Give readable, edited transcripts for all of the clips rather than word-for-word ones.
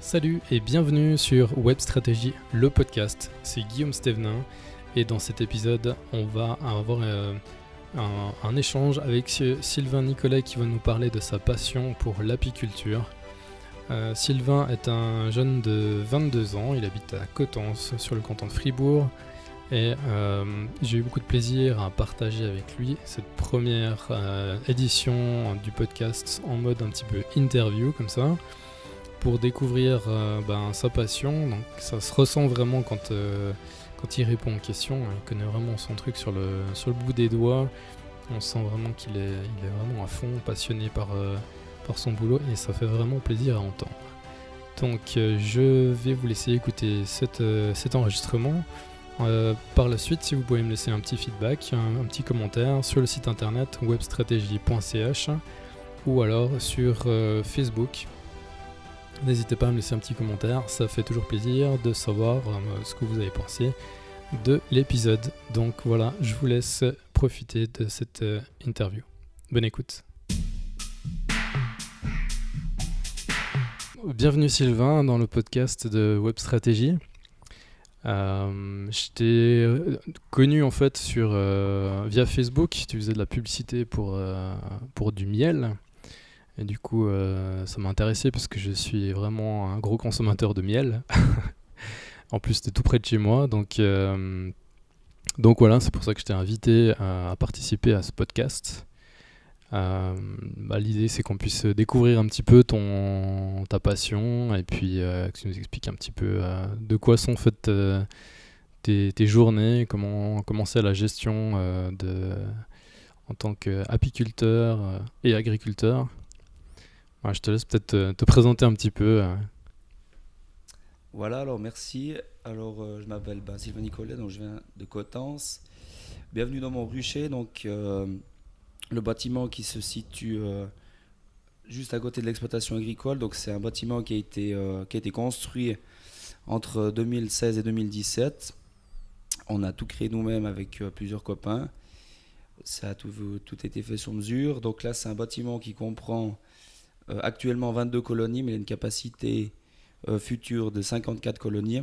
Salut et bienvenue sur Web Stratégie, le podcast. C'est Guillaume Stévenin et dans cet épisode, on va avoir un échange avec Sylvain Nicolet qui va nous parler de sa passion pour l'apiculture. Sylvain est un jeune de 22 ans, il habite à Coutances sur le canton de Fribourg et j'ai eu beaucoup de plaisir à partager avec lui cette première édition du podcast en mode un petit peu interview comme ça, pour découvrir sa passion. Donc ça se ressent vraiment quand il répond aux questions. Il connaît vraiment son truc sur le bout des doigts. On sent vraiment qu'il est vraiment à fond, passionné par son boulot, et ça fait vraiment plaisir à entendre. Donc je vais vous laisser écouter cet enregistrement. Par la suite, si vous pouvez me laisser un petit feedback, un petit commentaire sur le site internet webstrategie.ch ou alors sur Facebook. N'hésitez pas à me laisser un petit commentaire, ça fait toujours plaisir de savoir ce que vous avez pensé de l'épisode. Donc voilà, je vous laisse profiter de cette interview. Bonne écoute. Bienvenue Sylvain dans le podcast de Web Stratégie. Je t'ai connu en fait via Facebook. Tu faisais de la publicité pour du miel. Et du coup, ça m'a intéressé parce que je suis vraiment un gros consommateur de miel. En plus, c'était tout près de chez moi. Donc voilà, c'est pour ça que je t'ai invité à participer à ce podcast. L'idée, c'est qu'on puisse découvrir un petit peu ta passion et puis que tu nous expliques un petit peu de quoi sont faites tes journées, comment c'est la gestion en tant qu'apiculteur et agriculteur. Ouais, je te laisse peut-être te présenter un petit peu. Voilà, alors merci. Alors, je m'appelle Sylvain Nicolet, donc je viens de Coutances. Bienvenue dans mon rucher, donc le bâtiment qui se situe juste à côté de l'exploitation agricole. Donc c'est un bâtiment qui a été construit entre 2016 et 2017. On a tout créé nous-mêmes avec plusieurs copains. Ça a tout été fait sur mesure. Donc là, c'est un bâtiment qui comprend actuellement 22 colonies, mais il a une capacité future de 54 colonies.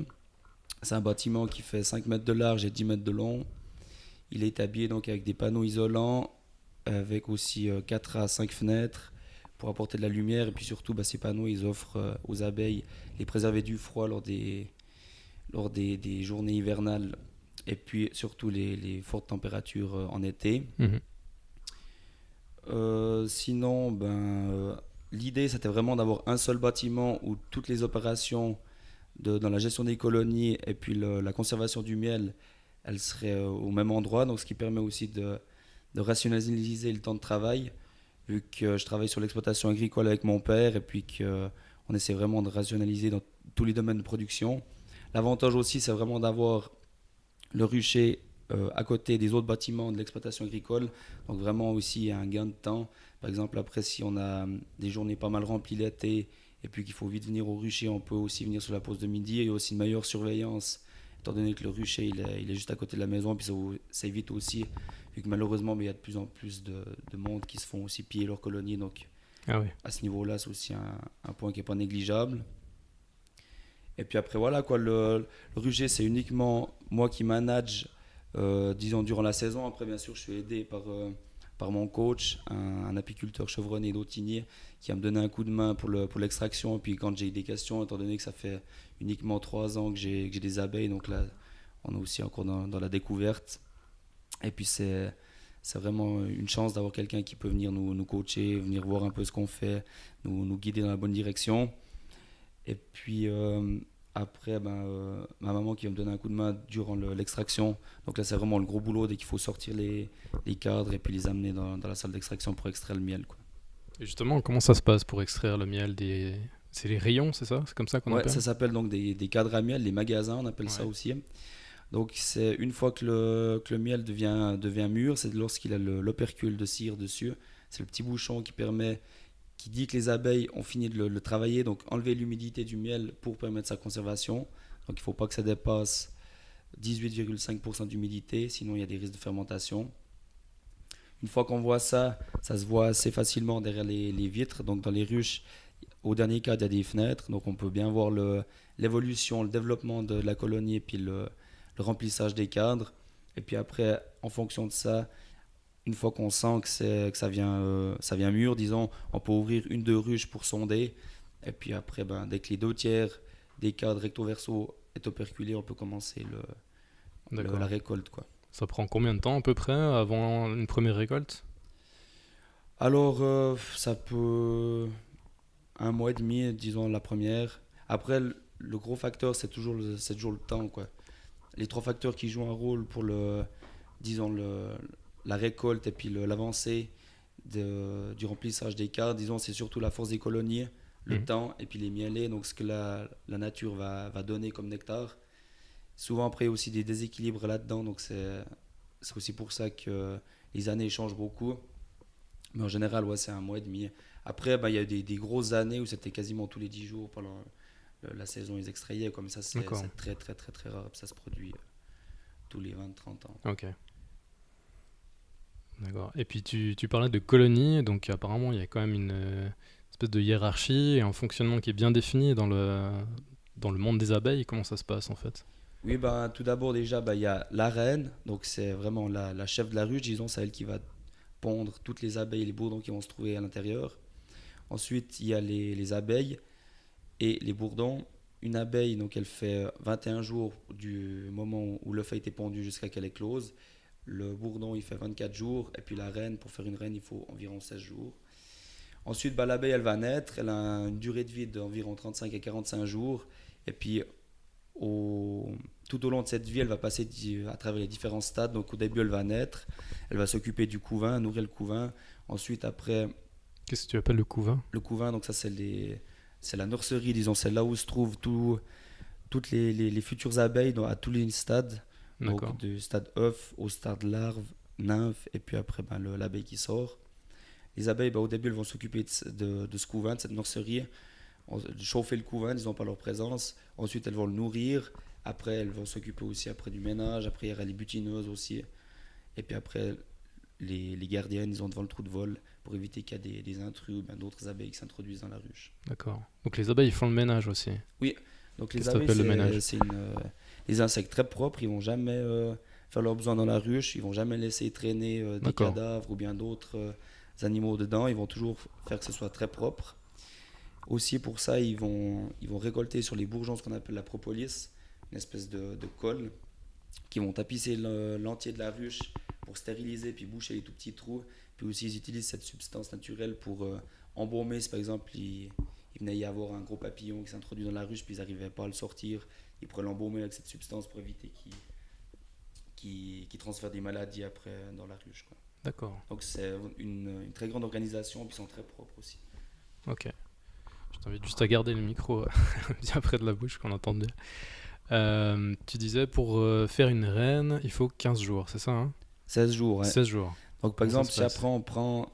C'est un bâtiment qui fait 5 mètres de large et 10 mètres de long. Il est habillé donc avec des panneaux isolants, avec aussi 4 à 5 fenêtres pour apporter de la lumière. Et puis surtout, ces panneaux, ils offrent aux abeilles les préserver du froid lors des journées hivernales, et puis surtout les fortes températures en été. Sinon, l'idée, c'était vraiment d'avoir un seul bâtiment où toutes les opérations dans la gestion des colonies et puis la conservation du miel, elles seraient au même endroit. Donc, ce qui permet aussi de rationaliser le temps de travail, vu que je travaille sur l'exploitation agricole avec mon père et puis qu'on essaie vraiment de rationaliser dans tous les domaines de production. L'avantage aussi, c'est vraiment d'avoir le rucher à côté des autres bâtiments de l'exploitation agricole. Donc, vraiment aussi un gain de temps. Par exemple, après, si on a des journées pas mal remplies l'été et puis qu'il faut vite venir au rucher, on peut aussi venir sur la pause de midi. Il y a aussi une meilleure surveillance, étant donné que le rucher il est juste à côté de la maison. Puis ça évite aussi, vu que malheureusement, il y a de plus en plus de monde qui se font aussi piller leur colonie. Donc, à ce niveau-là, c'est aussi un point qui n'est pas négligeable. Et puis après, voilà, quoi, le rucher, c'est uniquement moi qui manage, disons, durant la saison. Après, bien sûr, je suis aidé par mon coach, un apiculteur chevronné d'Autinier, qui va me donner un coup de main pour l'extraction. Et puis quand j'ai des questions, étant donné que ça fait uniquement 3 ans que j'ai des abeilles, donc là on est aussi encore dans la découverte. Et puis c'est vraiment une chance d'avoir quelqu'un qui peut venir nous coacher, venir voir un peu ce qu'on fait, nous guider dans la bonne direction. Et puis après, ma maman qui va me donner un coup de main durant l'extraction. Donc là, c'est vraiment le gros boulot dès qu'il faut sortir les cadres et puis les amener dans la salle d'extraction pour extraire le miel, quoi. Et justement, comment ça se passe pour extraire le miel C'est les rayons, c'est ça? C'est comme ça qu'on appelle? Ouais, ça s'appelle donc des cadres à miel, les magasins, on appelle ça aussi. Donc c'est une fois que le miel devient mûr, c'est lorsqu'il a l'opercule de cire dessus. C'est le petit bouchon qui dit que les abeilles ont fini de le travailler, donc enlever l'humidité du miel pour permettre sa conservation. Donc il ne faut pas que ça dépasse 18,5% d'humidité, sinon il y a des risques de fermentation. Une fois qu'on voit ça, ça se voit assez facilement derrière les vitres. Donc dans les ruches, Au dernier cadre, il y a des fenêtres, donc on peut bien voir l'évolution, le développement de la colonie et puis le remplissage des cadres. Et puis après, en fonction de ça, une fois qu'on sent que ça vient mûr, disons, on peut ouvrir une, deux ruches pour sonder. Et puis après, ben, dès que les deux tiers des cadres recto-verso est operculé, on peut commencer la récolte, quoi. Ça prend combien de temps à peu près avant une première récolte? Alors, ça peut 1 mois et demi, disons, la première. Après, le gros facteur, c'est toujours le temps, quoi. Les trois facteurs qui jouent un rôle pour disons, la récolte et puis l'avancée du remplissage des cadres, disons, c'est surtout la force des colonies, le temps et puis les mielés, donc ce que la nature va donner comme nectar. Souvent, après, il y a aussi des déséquilibres là-dedans, donc c'est aussi pour ça que les années changent beaucoup. Mais en général, ouais, c'est 1 mois et demi. Après, bah, il y a eu des grosses années où c'était quasiment tous les 10 jours pendant la saison, ils extrayaient. Comme ça, c'est très, très, très, très rare. Ça se produit tous les 20-30 ans. Ok. D'accord. Et puis tu parlais de colonies, donc apparemment il y a quand même une espèce de hiérarchie et un fonctionnement qui est bien défini dans le monde des abeilles. Comment ça se passe en fait? Oui, bah, tout d'abord, déjà, bah, il y a la reine. Donc, c'est vraiment la chef de la ruche, disons. C'est elle qui va pondre toutes les abeilles et les bourdons qui vont se trouver à l'intérieur. Ensuite, il y a les abeilles et les bourdons. Une abeille, donc elle fait 21 jours du moment où l'œuf a été pondu jusqu'à qu'elle éclose. Le bourdon, il fait 24 jours. Et puis la reine, pour faire une reine, il faut environ 16 jours. Ensuite, bah, l'abeille, elle va naître. Elle a une durée de vie d'environ 35 à 45 jours. Et puis, tout au long de cette vie, elle va passer à travers les différents stades. Donc au début, elle va naître. Elle va s'occuper du couvain, nourrir le couvain. Ensuite, après, Qu'est-ce que tu appelles le couvain? le couvain, donc ça, c'est la nurserie, disons. C'est là où se trouvent toutes les futures abeilles à tous les stades. D'accord. Donc du stade œuf au stade larve, nymphe, et puis après ben, l'abeille qui sort. Les abeilles, ben, au début, elles vont s'occuper de ce couvain, de cette nurserie, chauffer le couvain, disons, par leur présence. Ensuite, elles vont le nourrir. Après, elles vont s'occuper aussi après du ménage. Après, il y aura les butineuses aussi. Et puis après, les gardiennes, ils ont devant le trou de vol pour éviter qu'il y ait des intrus ou bien d'autres abeilles qui s'introduisent dans la ruche. D'accord. Donc les abeilles font le ménage aussi. Oui, donc les Qu'est-ce que abeilles, t'appelles le ménage? c'est des insectes très propres. Ils vont jamais faire leurs besoins dans la ruche. Ils vont jamais laisser traîner des D'accord. cadavres ou bien d'autres animaux dedans. Ils vont toujours faire que ce soit très propre. Aussi pour ça, ils vont récolter sur les bourgeons ce qu'on appelle la propolis, une espèce de colle, qui vont tapisser l'entier de la ruche pour stériliser puis boucher les tout petits trous. Puis aussi, ils utilisent cette substance naturelle pour embaumer. Si par exemple, il venait y avoir un gros papillon qui s'introduit dans la ruche puis ils n'arrivaient pas à le sortir, ils pourraient l'embaumer avec cette substance pour éviter qu'il transfère des maladies après dans la ruche, quoi. D'accord. Donc c'est une très grande organisation puis ils sont très propres aussi. Ok. Je t'invite juste à garder le micro bien près de la bouche qu'on entende bien. Tu disais pour faire une reine, il faut 15 jours, c'est ça hein? 16 jours, ouais. 16 jours. Donc par Comment exemple, ça se si passe? après on prend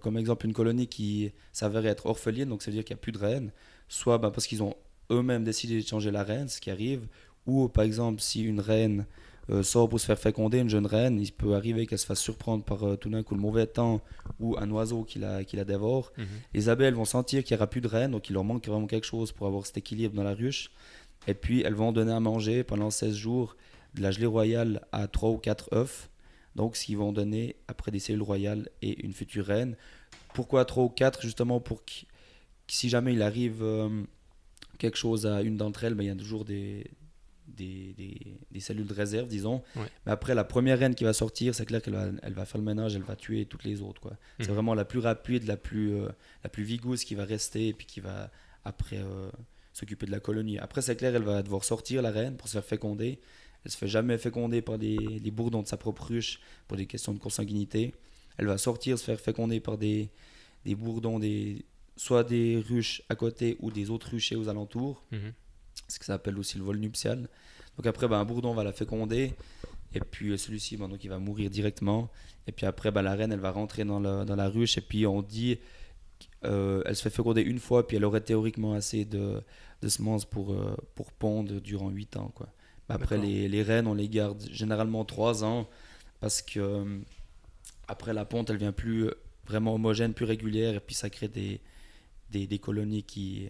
comme exemple une colonie qui s'avère être orpheline, donc ça veut dire qu'il n'y a plus de reine, soit ben, parce qu'ils ont eux-mêmes décidé de changer la reine, ce qui arrive, ou par exemple si une reine sort pour se faire féconder, une jeune reine, il peut arriver qu'elle se fasse surprendre par tout d'un coup le mauvais temps ou un oiseau qui la dévore. Mhm. Les abeilles vont sentir qu'il n'y aura plus de reine, donc il leur manque vraiment quelque chose pour avoir cet équilibre dans la ruche. Et puis elles vont donner à manger pendant 16 jours de la gelée royale à 3 ou 4 œufs. Donc, ce qu'ils vont donner après des cellules royales et une future reine. Pourquoi 3 ou 4? Justement pour que si jamais il arrive quelque chose à une d'entre elles, ben, il y a toujours des cellules de réserve, disons. Ouais. Mais après, la première reine qui va sortir, c'est clair elle va faire le ménage, elle va tuer toutes les autres, quoi. C'est vraiment la plus rapide, la plus vigoureuse qui va rester et puis qui va après s'occuper de la colonie. Après, c'est clair, elle va devoir sortir, la reine, pour se faire féconder. Elle se fait jamais féconder par les bourdons de sa propre ruche pour des questions de consanguinité. Elle va sortir, se faire féconder par des bourdons, soit des ruches à côté ou des autres ruchers aux alentours. Mhm. Ce que ça s'appelle aussi le vol nuptial. Donc après, ben, un bourdon va la féconder et puis celui-ci, ben, donc, il va mourir directement. Et puis après, ben, la reine, elle va rentrer dans la ruche et puis on dit elle se fait féconder une fois puis elle aurait théoriquement assez de semences pour pondre durant 8 ans, quoi. Après, les reines, on les garde généralement 3 ans parce que après la ponte, elle vient plus vraiment homogène, plus régulière et puis ça crée des colonies qui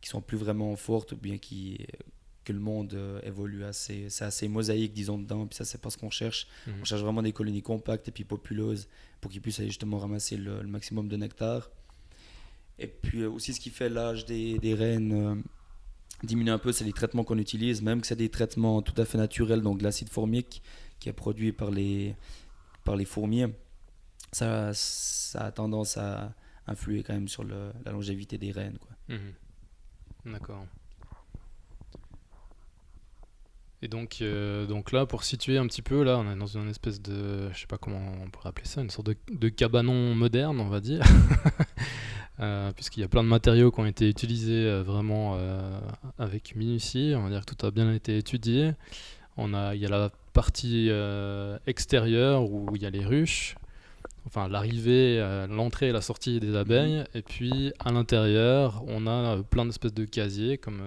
sont plus vraiment fortes, ou bien que le monde évolue c'est assez mosaïque, disons, dedans. Puis ça, c'est pas ce qu'on cherche. On cherche vraiment des colonies compactes et puis populeuses pour qu'ils puissent aller justement ramasser le maximum de nectar. Et puis aussi, ce qui fait l'âge des reines diminue un peu, c'est les traitements qu'on utilise, même que c'est des traitements tout à fait naturels, donc de l'acide formique qui est produit par les fourmis. Ça a tendance à influer quand même sur la longévité des reines, quoi. D'accord. Et donc là, pour situer un petit peu, là, on est dans une espèce de, je sais pas comment on pourrait appeler ça, une sorte de cabanon moderne, on va dire, puisqu'il y a plein de matériaux qui ont été utilisés vraiment avec minutie. On va dire que tout a bien été étudié. Il y a la partie extérieure où il y a les ruches, enfin l'arrivée, l'entrée et la sortie des abeilles, et puis à l'intérieur, on a plein d'espèces de casiers comme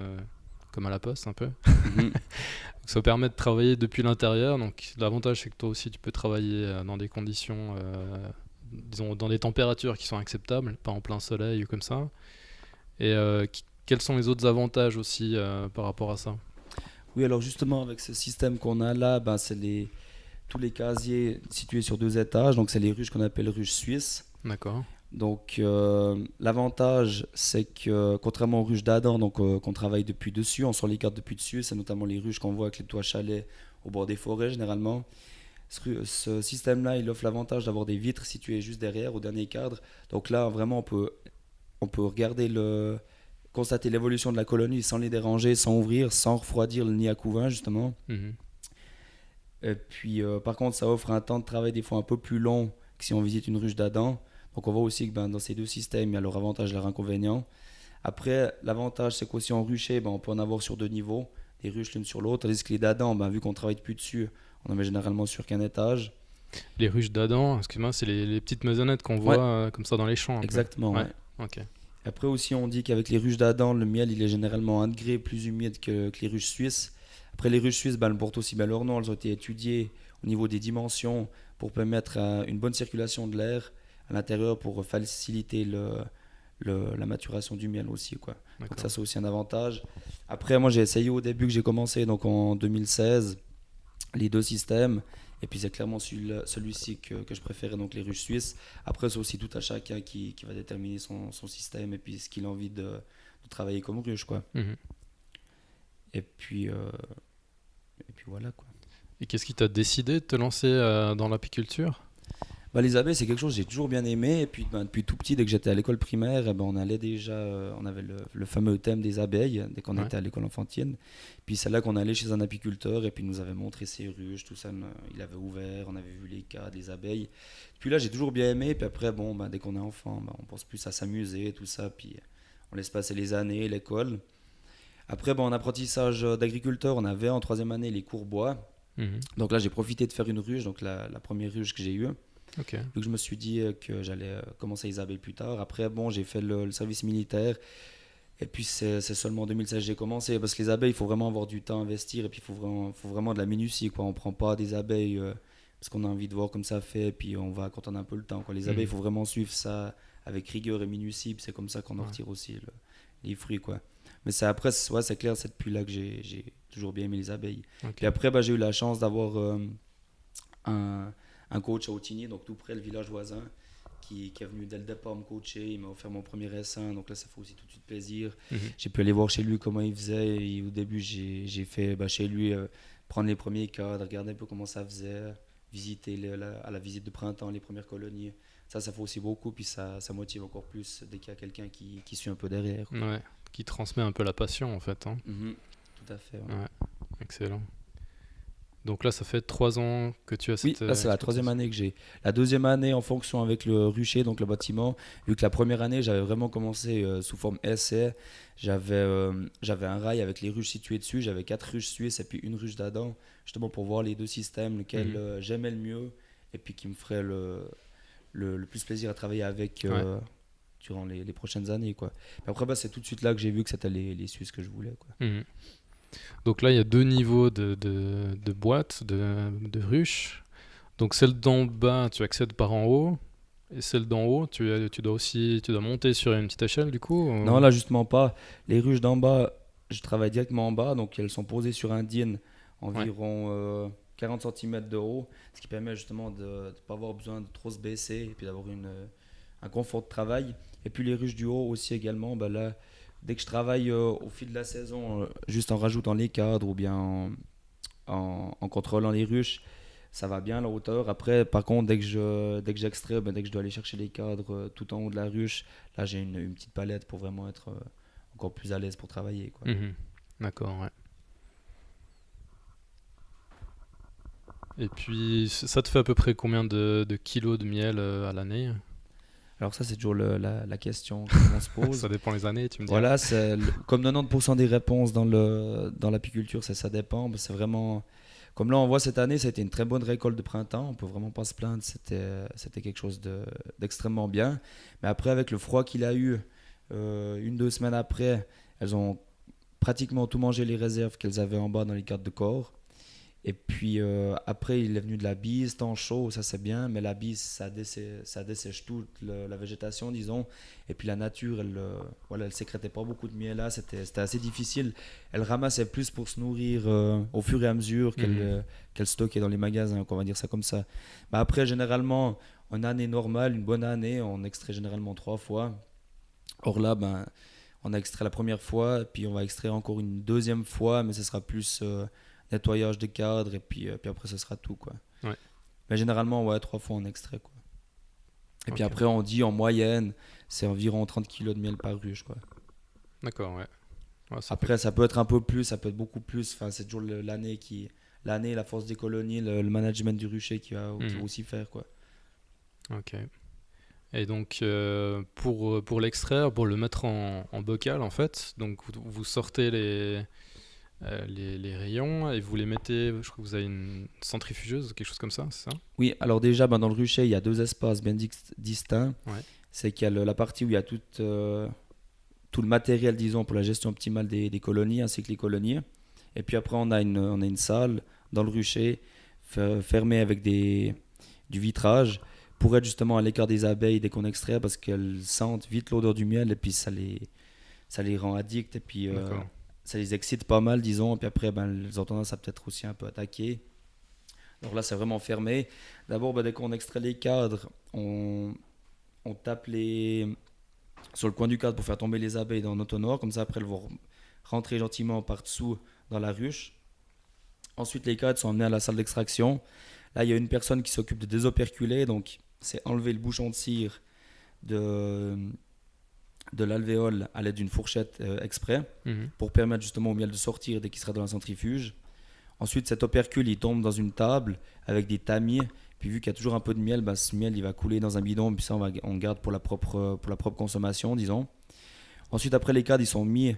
à la poste un peu. Donc ça permet de travailler depuis l'intérieur. Donc l'avantage, c'est que toi aussi tu peux travailler dans des conditions, disons dans des températures qui sont acceptables, pas en plein soleil ou comme ça. Et quels sont les autres avantages aussi par rapport à ça? Oui, alors justement, avec ce système qu'on a là, ben, c'est tous les casiers situés sur 2 étages. Donc c'est les ruches qu'on appelle ruches suisses. D'accord. Donc l'avantage, c'est que contrairement aux ruches d'Adam, donc qu'on travaille depuis dessus, on sort les cartes depuis dessus, c'est notamment les ruches qu'on voit avec les toits chalets au bord des forêts généralement. Ce système-là, il offre l'avantage d'avoir des vitres situées juste derrière, au dernier cadre. Donc là, vraiment, on peut regarder constater l'évolution de la colonie sans les déranger, sans ouvrir, sans refroidir le nid à couvain justement. Et puis par contre, ça offre un temps de travail des fois un peu plus long que si on visite une ruche d'Adam. Donc on voit aussi que dans ces deux systèmes, il y a leur avantage et leur inconvénient. Après, l'avantage, c'est qu'aussi en rucher, on peut en avoir sur 2 niveaux, des ruches l'une sur l'autre, tandis que les d'Adam, vu qu'on travaille plus dessus, on en met généralement sur qu'un étage. Les ruches d'Adam, excuse-moi, c'est les petites maisonnettes qu'on voit comme ça dans les champs. Exactement, ouais. Ok. Après aussi, on dit qu'avec les ruches d'Adam, le miel, il est généralement 1 degré plus humide que les ruches suisses. Après, les ruches suisses, elles portent aussi bien leur nom, elles ont été étudiées au niveau des dimensions pour permettre une bonne circulation de l'air à l'intérieur pour faciliter la maturation du miel aussi, quoi. Donc ça, c'est aussi un avantage. Après, moi, j'ai essayé au début que j'ai commencé, donc en 2016, les 2 systèmes. Et puis c'est clairement celui-ci que je préférais, donc les ruches suisses. Après, c'est aussi tout à chacun qui va déterminer son système et puis ce qu'il a envie de travailler comme ruche, quoi. Et puis voilà, quoi. Et qu'est-ce qui t'a décidé de te lancer dans l'apiculture? Les abeilles, c'est quelque chose que j'ai toujours bien aimé. Et puis depuis tout petit, dès que j'étais à l'école primaire, on allait déjà, on avait le fameux thème des abeilles dès qu'on était à l'école enfantine. Puis c'est là qu'on allait chez un apiculteur et puis il nous avait montré ses ruches, tout ça. Il avait ouvert, on avait vu les cas des abeilles. Puis là, j'ai toujours bien aimé. Puis après, dès qu'on est enfant, on pense plus à s'amuser, tout ça. Puis on laisse passer les années, l'école. Après, en apprentissage d'agriculteur, on avait en 3e année les cours bois. Donc là, j'ai profité de faire une ruche, donc la première ruche que j'ai eue. Okay. Donc je me suis dit que j'allais commencer les abeilles plus tard. Après, j'ai fait le service militaire. Et puis c'est seulement en 2016 que j'ai commencé. Parce que les abeilles, il faut vraiment avoir du temps à investir. Et puis il faut vraiment de la minutie, quoi. On ne prend pas des abeilles parce qu'on a envie de voir comme ça fait. Et puis on va quand on a un peu le temps, quoi. Les abeilles, il faut vraiment suivre ça avec rigueur et minutie. Puis c'est comme ça qu'on en retire aussi les fruits, quoi. Mais après, c'est clair, c'est depuis là que j'ai toujours bien aimé les abeilles. Okay. Puis après, j'ai eu la chance d'avoir un coach à Outigny, donc tout près le village voisin, qui est venu dès le départ me coacher. Il m'a offert mon premier essaim, donc là ça fait aussi tout de suite plaisir. J'ai pu aller voir chez lui comment il faisait. Et au début, j'ai fait chez lui prendre les premiers cadres, regarder un peu comment ça faisait, visiter à la visite de printemps les premières colonies. Ça fait aussi beaucoup, puis ça motive encore plus dès qu'il y a quelqu'un qui suit un peu derrière. Ouais, qui transmet un peu la passion en fait. Hein. Tout à fait. Ouais, excellent. Donc là, ça fait 3 ans que tu as cette... Oui, là c'est la 3e année que j'ai. La 2e année en fonction avec le rucher, donc le bâtiment, vu que la première année j'avais vraiment commencé sous forme essai, j'avais un rail avec les ruches situées dessus, j'avais 4 ruches suisses et puis une ruche d'Adam, justement pour voir les 2 systèmes, lequel j'aimais le mieux et puis qui me ferait le plus plaisir à travailler avec durant les prochaines années, quoi. Et après, c'est tout de suite là que j'ai vu que c'était les Suisses que je voulais, quoi. Donc là, il y a 2 niveaux de boîtes, de ruches. Donc celle d'en bas, tu accèdes par en haut. Et celle d'en haut, tu dois monter sur une petite échelle du coup Non, là, justement pas. Les ruches d'en bas, je travaille directement en bas, donc elles sont posées sur un DIN Ouais. environ 40 cm de haut, ce qui permet justement de ne pas avoir besoin de trop se baisser et puis d'avoir un confort de travail. Et puis les ruches du haut aussi également, bah là, dès que je travaille au fil de la saison, juste en rajoutant les cadres ou bien en contrôlant les ruches, ça va bien la hauteur. Après, par contre, dès que j'extrais, ben, dès que je dois aller chercher les cadres tout en haut de la ruche, là j'ai une petite palette pour vraiment être encore plus à l'aise pour travailler, quoi. Mhm. D'accord, ouais. Et puis, ça te fait à peu près combien de kilos de miel à l'année? Alors ça, c'est toujours la question qu'on se Ça pose. dépend les années, tu me diras. Voilà, comme 90% des réponses dans l'apiculture, ça dépend. Ben, c'est vraiment... Comme là, on voit cette année, ça a été une très bonne récolte de printemps. On peut vraiment pas se plaindre. C'était quelque chose d'extrêmement bien. Mais après, avec le froid qu'il a eu, 1, 2 semaines après, elles ont pratiquement tout mangé les réserves qu'elles avaient en bas dans les cartes de corps. Et puis après, il est venu de la bise, temps chaud, ça c'est bien, mais la bise, ça dessèche toute la végétation, disons. Et puis la nature, voilà, elle sécrétait pas beaucoup de miel là, c'était assez difficile. Elle ramassait plus pour se nourrir au fur et à mesure Mhm. qu'elle stockait dans les magasins, on va dire ça comme ça. Bah après, généralement, en année normale, une bonne année, on extrait généralement 3 fois. Or là, ben, on a extrait la première fois, puis on va extraire encore une deuxième fois, mais ce sera plus nettoyage des cadres, et puis après, ce sera tout, quoi. Ouais, Mais généralement, ouais, 3 fois on extrait, quoi. Et puis ok. après, on dit en moyenne, c'est environ 30 kilos de miel par ruche, quoi. D'accord, ouais. Ouais, ça fait. Après, ça peut être un peu plus, ça peut être beaucoup plus. Enfin, c'est toujours l'année, la force des colonies, le management du rucher qui va Mhm. aussi faire, quoi. Ok. Et donc, pour l'extraire, pour le mettre en bocal, en fait, donc vous sortez les rayons et vous les mettez, je crois que vous avez une centrifugeuse, quelque chose comme ça, c'est ça? Oui, alors déjà, ben, dans le rucher, il y a 2 espaces bien distincts. Ouais. C'est qu'il y a la partie où il y a tout le matériel, disons, pour la gestion optimale des colonies, ainsi que les colonies. Et puis après, on a une salle dans le rucher, fermée avec du vitrage, pour être justement à l'écart des abeilles dès qu'on extrait, parce qu'elles sentent vite l'odeur du miel, et puis ça les rend addicts, et puis D'accord. ça les excite pas mal, disons. Et puis après, ben, elles ont tendance à peut-être aussi un peu attaquer. Donc là, c'est vraiment fermé. D'abord, ben, dès qu'on extrait les cadres, on tape sur le coin du cadre pour faire tomber les abeilles dans notre entonnoir. Comme ça, après, elles vont rentrer gentiment par-dessous dans la ruche. Ensuite, les cadres sont emmenés à la salle d'extraction. Là, il y a une personne qui s'occupe de désoperculer. Donc, c'est enlever le bouchon de cire de, de l'alvéole à l'aide d'une fourchette exprès Mhm. pour permettre justement au miel de sortir dès qu'il sera dans la centrifuge. Ensuite, cet opercule, il tombe dans une table avec des tamis. Puis vu qu'il y a toujours un peu de miel, bah, ce miel, il va couler dans un bidon. Puis ça, on garde pour la propre consommation, disons. Ensuite, après, les cadres, ils sont mis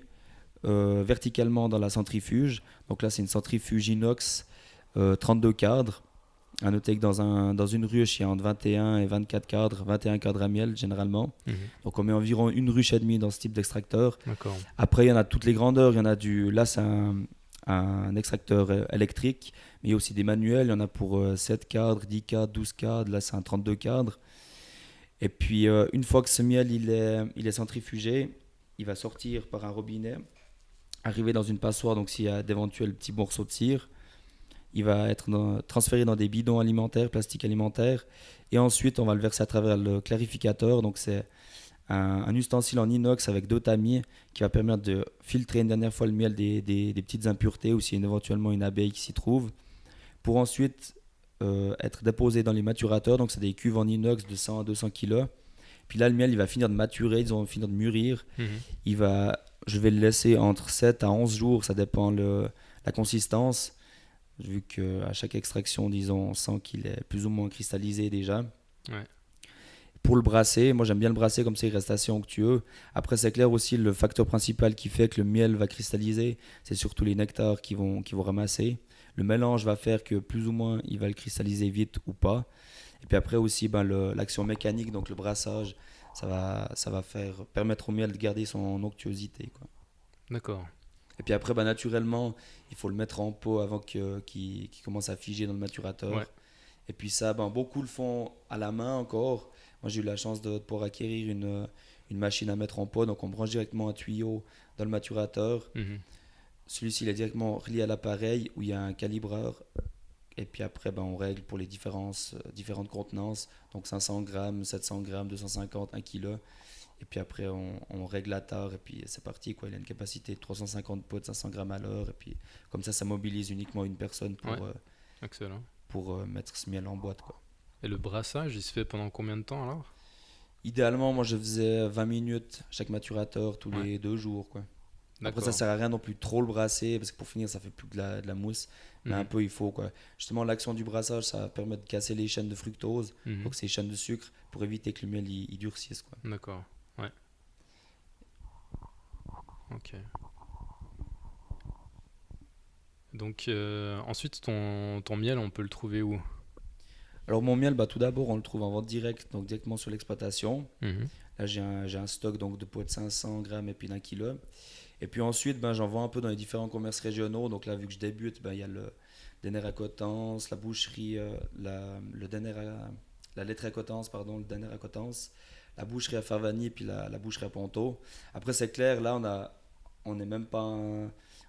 verticalement dans la centrifuge. Donc là, c'est une centrifuge inox, 32 cadres. À noter que dans une ruche, il y a entre 21 et 24 cadres, 21 cadres à miel généralement. Mhm. Donc on met environ une ruche et demie dans ce type d'extracteur. D'accord. Après, il y en a toutes les grandeurs. Il y en a là, c'est un extracteur électrique, mais il y a aussi des manuels. Il y en a pour 7 cadres, 10 cadres, 12 cadres. Là, c'est un 32 cadres. Et puis, une fois que ce miel il est centrifugé, il va sortir par un robinet, arriver dans une passoire. Donc, s'il y a d'éventuels petits morceaux de cire, il va être transféré dans des bidons alimentaires, plastiques alimentaires. Et ensuite, on va le verser à travers le clarificateur. Donc, c'est un ustensile en inox avec 2 tamis qui va permettre de filtrer une dernière fois le miel des petites impuretés ou s'il y a éventuellement une abeille qui s'y trouve, pour ensuite être déposé dans les maturateurs. Donc, c'est des cuves en inox de 100 à 200 kg. Puis là, le miel, il va finir de maturer, ils vont finir de mûrir. Mhm. Je vais le laisser entre 7 à 11 jours, ça dépend la consistance. Vu qu'à chaque extraction, disons, on sent qu'il est plus ou moins cristallisé déjà. Ouais. Pour le brasser, moi j'aime bien le brasser comme ça il reste assez onctueux. Après, c'est clair aussi, le facteur principal qui fait que le miel va cristalliser, c'est surtout les nectars qui vont ramasser. Le mélange va faire que plus ou moins il va le cristalliser vite ou pas. Et puis après aussi, ben, l'action mécanique, donc le brassage, ça va permettre au miel de garder son onctuosité, quoi. D'accord. Et puis après, ben, naturellement, il faut le mettre en pot avant qu'il commence à figer dans le Ouais. maturateur. Et puis ça, ben, beaucoup le font à la main encore. Moi, j'ai eu la chance de pouvoir acquérir une machine à mettre en pot. Donc, on branche directement un tuyau dans le maturateur. Mhm. Celui-ci, il est directement relié à l'appareil où il y a un calibreur. Et puis après, ben, on règle pour les différentes contenances. Donc, 500 grammes, 700 grammes, 250, 1 kg. Et puis après, on règle la tare et puis c'est parti, quoi. Il a une capacité de 350 pots de 500 grammes à l'heure. Et puis, comme ça mobilise uniquement une personne Ouais, excellent. pour mettre ce miel en boîte, quoi. Et le brassage, il se fait pendant combien de temps alors? Idéalement, moi, je faisais 20 minutes chaque maturateur tous Ouais, les 2 jours, quoi. Après, ça d'accord. sert à rien non plus de trop le brasser parce que pour finir, ça fait plus que de la mousse. Mais un Mhm. peu, il faut, quoi. Justement, l'action du brassage, ça permet de casser les chaînes de fructose, Mhm. donc ces chaînes de sucre, pour éviter que le miel il durcisse, quoi. D'accord. Ouais, ok. Donc ensuite, ton miel, on peut le trouver où? Alors, mon miel, bah, tout d'abord, on le trouve en vente directe, donc directement sur l'exploitation. Mhm. Là, j'ai un stock donc, de pots de 500 grammes et puis d'un kilo. Et puis ensuite, ben, j'en vends un peu dans les différents commerces régionaux. Donc là, vu que je débute, ben, il y a le Denner à Coutances, la boucherie, le Denner la laiterie à Coutances, pardon, le Denner à Coutances, la boucherie à Farvagny, puis la boucherie à Ponto. Après, c'est clair, là, on n'est même pas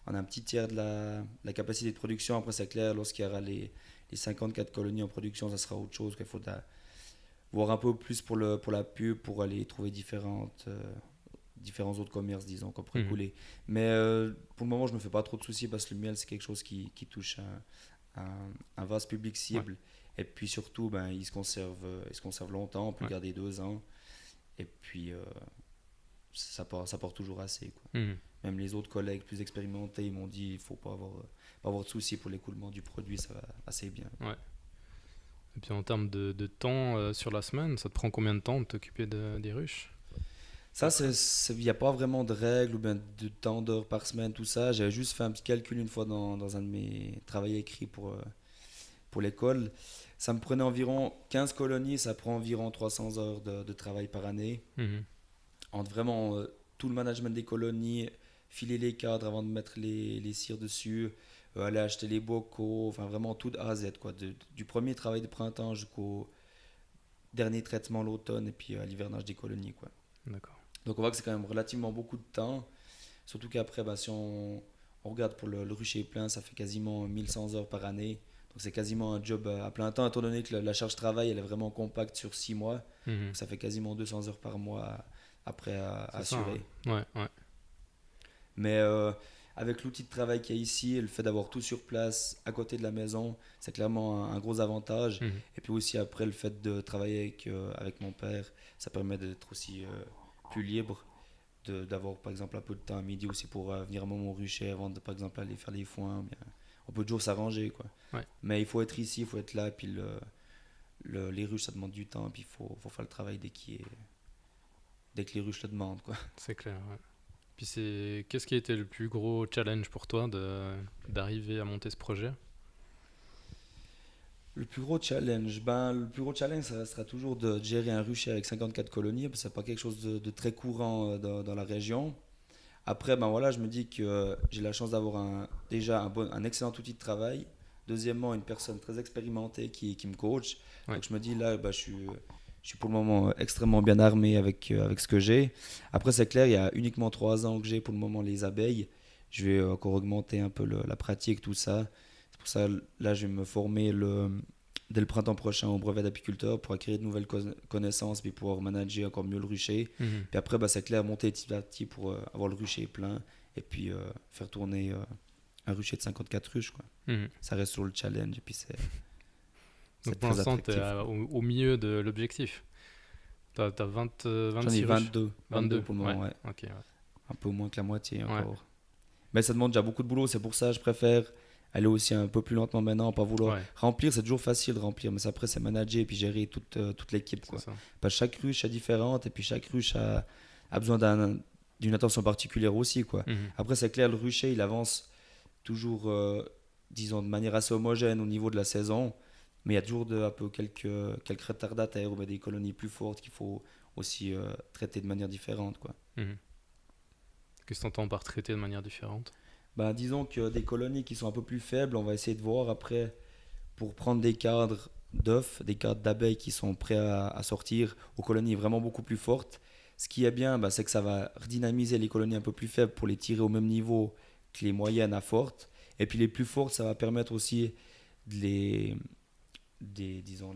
on a un petit tiers de la capacité de production. Après, c'est clair, lorsqu'il y aura les 54 colonies en production, ça sera autre chose. Qu'il faut voir un peu plus pour la pub, pour aller trouver différents autres commerces, disons, qu'on pourrait Mhm. couler. Mais pour le moment, je me fais pas trop de soucis parce que le miel, c'est quelque chose qui touche un vaste public Ouais. cible. Et puis surtout, ben, il se conserve longtemps, on peut le Ouais. garder 2 ans. Et puis, ça porte toujours assez, quoi. Mhm. Même les autres collègues plus expérimentés, ils m'ont dit il ne faut pas avoir de soucis pour l'écoulement du produit, ça va assez bien. Ouais. Et puis en termes de temps sur la semaine, ça te prend combien de temps de t'occuper des ruches, à Ça, peu près? il n'y a pas vraiment de règles ou bien de temps d'heures par semaine, tout ça. J'avais juste fait un petit calcul une fois dans un de mes travaux écrits pour l'école. Ça me prenait environ 15 colonies, ça prend environ 300 heures de travail par année. Mhm. Entre vraiment tout le management des colonies, filer les cadres avant de mettre les cires dessus, aller acheter les bocaux, enfin vraiment tout de A à Z, quoi. Du premier travail de printemps jusqu'au dernier traitement l'automne et puis à l'hivernage des colonies, quoi. D'accord. Donc on voit que c'est quand même relativement beaucoup de temps. Surtout qu'après, bah, si on regarde pour le rucher plein, ça fait quasiment 1100 heures par année. Donc c'est quasiment un job à plein temps, étant donné que la charge travail elle est vraiment compacte sur 6 mois. Mhm. Donc ça fait quasiment 200 heures par mois après à C'est ça, hein. assurer. Ouais, ouais. Mais avec l'outil de travail qu'il y a ici, et le fait d'avoir tout sur place à côté de la maison, c'est clairement un gros avantage. Mhm. Et puis aussi après le fait de travailler avec mon père, ça permet d'être aussi plus libre d'avoir par exemple un peu de temps à midi aussi pour venir à mon rucher avant de par exemple aller faire les foins. Bien, on peut toujours s'arranger, quoi. Ouais, Mais il faut être ici, il faut être là, puis les ruches ça demande du temps, puis il faut faire le travail dès que les ruches le demandent, quoi. c'est clair. Ouais. Puis qu'est-ce qui a été le plus gros challenge pour toi d'arriver à monter ce projet? Le plus gros challenge, ça restera toujours de gérer un rucher avec 54 colonies, parce que c'est pas quelque chose de très courant dans la région. Après, ben voilà, je me dis que j'ai la chance d'avoir déjà un excellent outil de travail. Deuxièmement, une personne très expérimentée qui me coach. Ouais. Donc je me dis là, bah, je suis pour le moment extrêmement bien armé avec ce que j'ai. Après, c'est clair, il y a uniquement 3 ans que j'ai pour le moment les abeilles. Je vais encore augmenter un peu la pratique, tout ça. C'est pour ça, là, je vais me former dès le printemps prochain au brevet d'apiculteur pour acquérir de nouvelles connaissances puis pouvoir manager encore mieux le rucher. Mhm. Puis après, bah, c'est clair, monter petit à petit pour avoir le rucher plein et puis faire tourner un rucher de 54 ruches, quoi. Mhm. Ça reste sur le challenge et puis c'est Donc c'est pour très l'instant, tu es attractif, quoi. au milieu de l'objectif. T'as 20, J'en ai 26 ruches? 22 22. pour le Ouais, moment, ouais. ok. Ouais. Un peu moins que la moitié Ouais. encore. Mais ça demande déjà beaucoup de boulot, c'est pour ça que je préfère aller aussi un peu plus lentement maintenant, pas vouloir Ouais, remplir, c'est toujours facile de remplir, mais après c'est manager et puis gérer toute l'équipe, c'est quoi. ça. Parce que chaque ruche est différente et puis chaque ruche a besoin d'une attention particulière aussi, quoi. Mhm. Après c'est clair, le rucher il avance toujours, disons, de manière assez homogène au niveau de la saison, mais il y a toujours un peu quelques retardataires ou bien des colonies plus fortes qu'il faut aussi traiter de manière différente, quoi. Mhm. Qu'est-ce que tu entends par traiter de manière différente? Bah, disons que des colonies qui sont un peu plus faibles, on va essayer de voir après pour prendre des cadres d'œufs, des cadres d'abeilles qui sont prêts à sortir aux colonies vraiment beaucoup plus fortes. Ce qui est bien, c'est que ça va redynamiser les colonies un peu plus faibles pour les tirer au même niveau que les moyennes à fortes. Et puis les plus fortes, ça va permettre aussi de disons,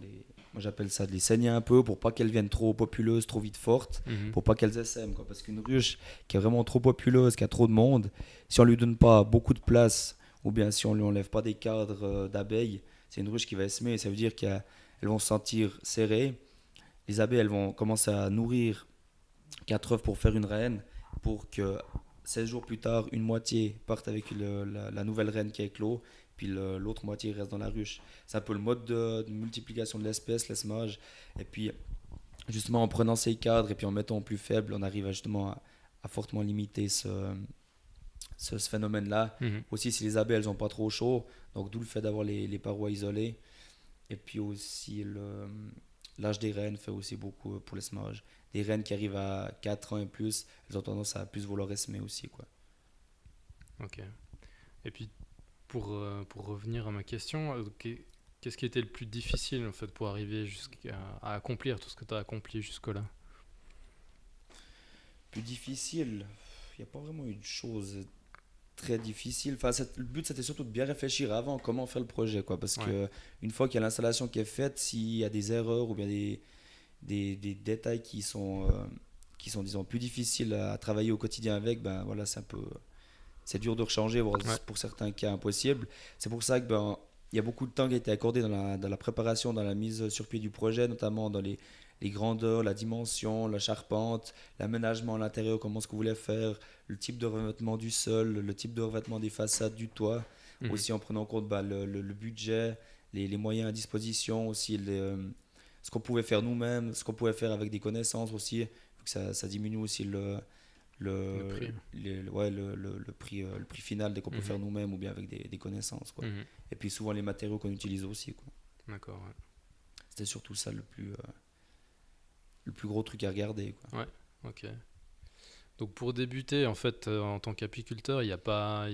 moi j'appelle ça de les saigner un peu pour pas qu'elles viennent trop populeuses, trop vite fortes, Mhm. pour pas qu'elles essaiment, quoi. Parce qu'une ruche qui est vraiment trop populeuse, qui a trop de monde, si on lui donne pas beaucoup de place, ou bien si on lui enlève pas des cadres d'abeilles, c'est une ruche qui va essaimer. Ça veut dire qu'elles vont se sentir serrées. Les abeilles, elles vont commencer à nourrir 4 œufs pour faire une reine, pour que 16 jours plus tard, une moitié parte avec la nouvelle reine qui a éclos, puis l'autre moitié reste dans la ruche. C'est un peu le mode de multiplication de l'espèce, l'essaimage. Et puis, justement, en prenant ces cadres et puis en mettant plus faible, on arrive justement à fortement limiter ce phénomène-là. Mhm. Aussi, si les abeilles, elles n'ont pas trop chaud, donc d'où le fait d'avoir les parois isolées. Et puis aussi, l'âge des reines fait aussi beaucoup pour l'essaimage. Des reines qui arrivent à 4 ans et plus, elles ont tendance à plus vouloir essaimer aussi, quoi. Ok. Et puis, pour revenir à ma question, qu'est-ce qui était le plus difficile en fait pour arriver à accomplir tout ce que tu as accompli jusque-là? Plus difficile, il n'y a pas vraiment une chose très difficile. Enfin, le but, c'était surtout de bien réfléchir avant comment faire le projet, quoi. Parce Ouais. que une fois qu'il y a l'installation qui est faite, s'il y a des erreurs ou bien des détails qui sont, disons, plus difficiles à travailler au quotidien avec, ben voilà, c'est dur de rechanger, voire Ouais. pour certains cas impossible. C'est pour ça que il y a beaucoup de temps qui a été accordé dans la préparation, dans la mise sur pied du projet, notamment dans les grandeurs, la dimension, la charpente, l'aménagement à l'intérieur, comment est-ce que vous voulez faire, le type de revêtement du sol, le type de revêtement des façades, du toit, Mhm. aussi en prenant en compte le budget, les moyens à disposition, aussi ce qu'on pouvait faire nous-mêmes, ce qu'on pouvait faire avec des connaissances aussi, que ça diminue aussi Le prix. ouais, le prix final dès qu'on peut Mhm. faire nous-mêmes ou bien avec des connaissances, quoi. Mhm. Et puis souvent les matériaux qu'on utilise aussi, quoi. D'accord. C'était surtout ça le plus gros truc à regarder, quoi. Ouais. Ouais. Ok. Donc pour débuter, en fait, en tant qu'apiculteur, il y a pas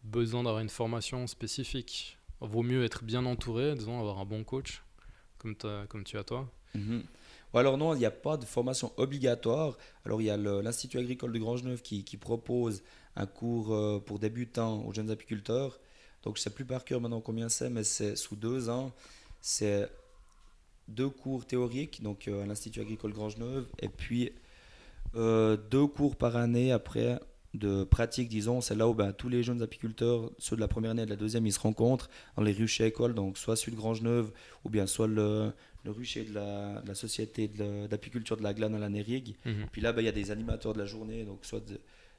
besoin d'avoir une formation spécifique. Vaut mieux être bien entouré, disons, avoir un bon coach, comme tu as toi. Mhm. Ou alors non, il n'y a pas de formation obligatoire. Alors il y a l'Institut agricole de Grangeneuve qui propose un cours pour débutants aux jeunes apiculteurs. Donc je ne sais plus par cœur maintenant combien c'est, mais c'est sous 2 ans. C'est 2 cours théoriques, donc à l'Institut agricole Grangeneuve, et puis 2 cours par année après de pratique, disons. C'est là où tous les jeunes apiculteurs, ceux de la première année et de la deuxième, ils se rencontrent dans les ruchers écoles, donc soit celui de Grangeneuve ou bien soit le rucher de la société d'apiculture de la Glane à la Nérigue. Mhm. Puis là, il y a des animateurs de la journée, donc soit